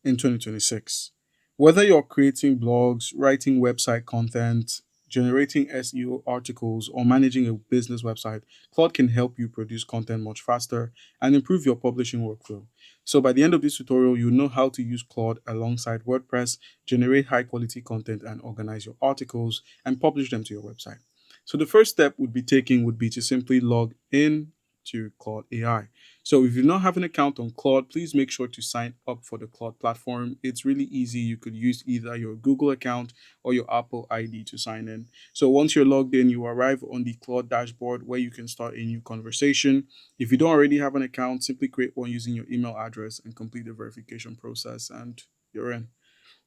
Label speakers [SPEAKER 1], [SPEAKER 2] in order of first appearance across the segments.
[SPEAKER 1] in 2026. Whether you're creating blogs, writing website content, generating SEO articles, or managing a business website, Claude can help you produce content much faster and improve your publishing workflow. So by the end of this tutorial, you know how to use Claude alongside WordPress, generate high quality content and organize your articles and publish them to your website. So the first step would be to simply log in to Claude AI. So if you don't have an account on Claude, please make sure to sign up for the Claude platform. It's really easy. You could use either your Google account or your Apple ID to sign in. So once you're logged in, you arrive on the Claude dashboard where you can start a new conversation. If you don't already have an account, simply create one using your email address and complete the verification process, and you're in.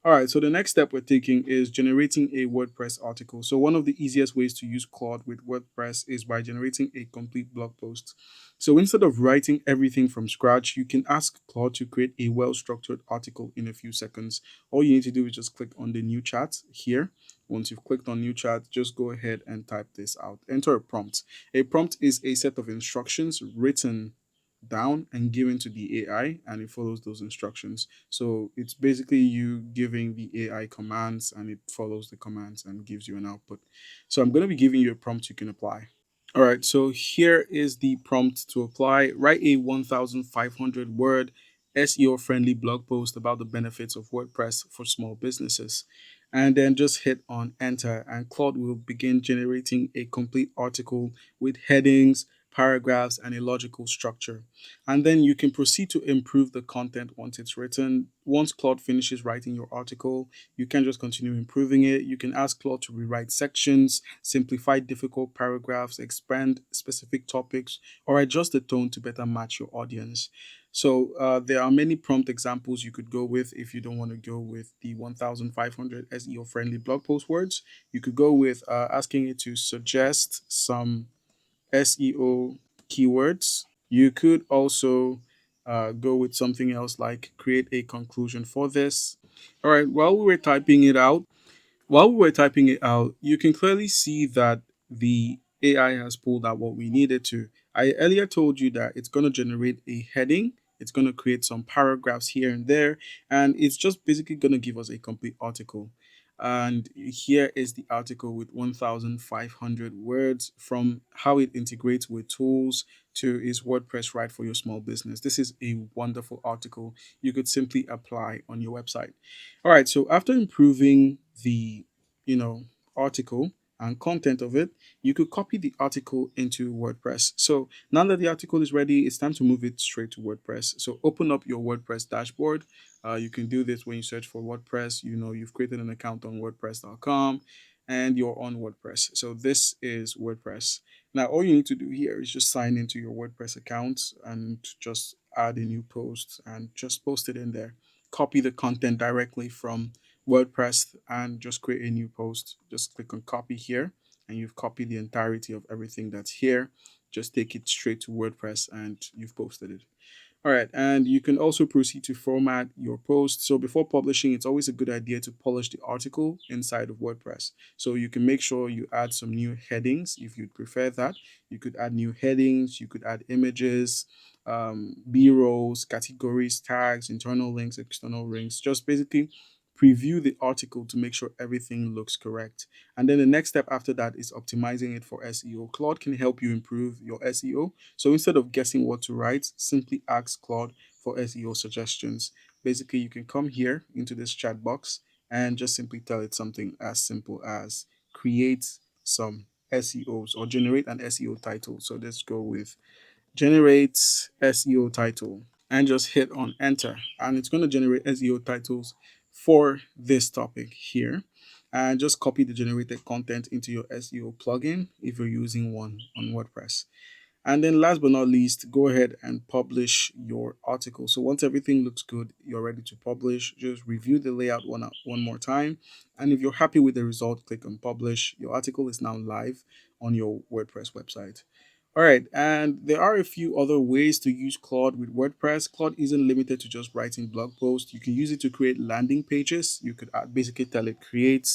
[SPEAKER 1] All right, so the next step we're taking is generating a WordPress article. So one of the easiest ways to use Claude with WordPress is by generating a complete blog post. So instead of writing everything from scratch, you can ask Claude to create a well-structured article in a few seconds. All you need to do is just click on the new chat here. Once you've clicked on new chat, just go ahead and type this out. Enter a prompt. A prompt is a set of instructions written down and given to the AI, and it follows those instructions. So it's basically you giving the AI commands and it follows the commands and gives you an output. So I'm going to be giving you a prompt you can apply. All right, so here is the prompt to apply. Write a 1,500 word SEO friendly blog post about the benefits of WordPress for small businesses. And then just hit on enter, and Claude will begin generating a complete article with headings, paragraphs, and a logical structure. And then you can proceed to improve the content once it's written. Once Claude finishes writing your article, you can just continue improving it. You can ask Claude to rewrite sections, simplify difficult paragraphs, expand specific topics, or adjust the tone to better match your audience. So there are many prompt examples you could go with if you don't want to go with the 1,500 SEO friendly blog post words. You could go with asking it to suggest some SEO keywords. You could also go with something else like create a conclusion for this. All right, while we were typing it out, you can clearly see that the AI has pulled out what we needed to. I earlier told you that it's going to generate a heading, it's going to create some paragraphs here and there, and it's just basically going to give us a complete article. And here is the article with 1,500 words, from how it integrates with tools to is WordPress right for your small business. This is a wonderful article you could simply apply on your website. All right, so after improving the, you know, article and content of it, you could copy the article into WordPress. So now that the article is ready, it's time to move it straight to WordPress. So open up your WordPress dashboard. You can do this when you search for WordPress. You know, you've created an account on WordPress.com and you're on WordPress. So this is WordPress. Now, all you need to do here is just sign into your WordPress account and just add a new post and just post it in there. Copy the content directly from WordPress and just create a new post. Just click on copy here, and you've copied the entirety of everything that's here. Just take it straight to WordPress and you've posted it. All right, and you can also proceed to format your post. So before publishing, it's always a good idea to polish the article inside of WordPress. So you can make sure you add some new headings if you'd prefer that. You could add new headings, you could add images, B-rolls, categories, tags, internal links, external links. Just basically preview the article to make sure everything looks correct. And then the next step after that is optimizing it for SEO. Claude can help you improve your SEO. So instead of guessing what to write, simply ask Claude for SEO suggestions. Basically, you can come here into this chat box and just simply tell it something as simple as create some SEOs or generate an SEO title. So let's go with generate SEO title and just hit on enter. And it's going to generate SEO titles for this topic here. And just copy the generated content into your SEO plugin if you're using one on WordPress. And then last but not least, go ahead and publish your article. So once everything looks good, you're ready to publish. Just review the layout one more time. And if you're happy with the result, click on publish. Your article is now live on your WordPress website. All right, and there are a few other ways to use Claude with WordPress. Claude isn't limited to just writing blog posts. You can use it to create landing pages. You could basically tell it create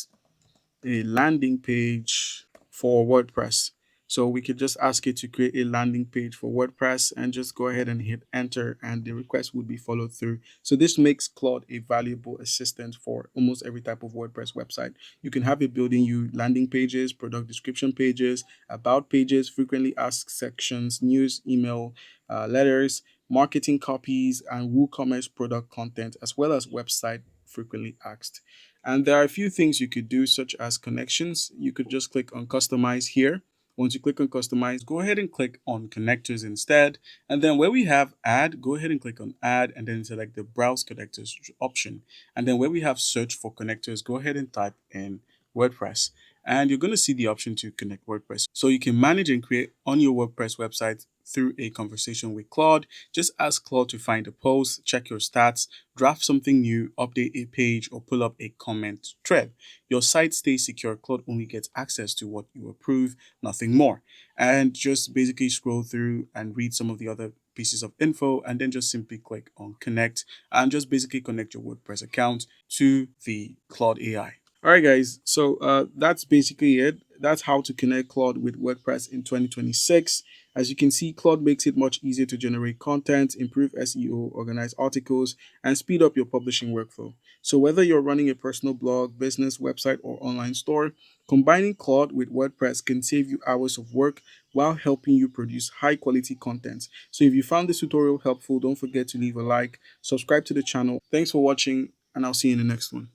[SPEAKER 1] a landing page for WordPress. So we could just ask it to create a landing page for WordPress and just go ahead and hit enter, and the request would be followed through. So this makes Claude a valuable assistant for almost every type of WordPress website. You can have it building you landing pages, product description pages, about pages, frequently asked sections, news, email, letters, marketing copies, and WooCommerce product content, as well as website frequently asked. And there are a few things you could do, such as connections. You could just click on customize here. Once you click on customize, go ahead and click on connectors instead. And then where we have add, go ahead and click on add and then select the browse connectors option. And then where we have search for connectors, go ahead and type in WordPress. And you're going to see the option to connect WordPress. So you can manage and create on your WordPress website through a conversation with Claude. Just ask Claude to find a post, check your stats, draft something new, update a page, or pull up a comment thread. Your site stays secure. Claude only gets access to what you approve, nothing more. And just basically scroll through and read some of the other pieces of info, and then just simply click on connect and just basically connect your WordPress account to the Claude AI. All right, guys. So that's basically it. That's how to connect Claude with WordPress in 2026. As you can see, Claude makes it much easier to generate content, improve SEO, organize articles, and speed up your publishing workflow. So whether you're running a personal blog, business, website, or online store, combining Claude with WordPress can save you hours of work while helping you produce high quality content. So if you found this tutorial helpful, don't forget to leave a like, subscribe to the channel. Thanks for watching, and I'll see you in the next one.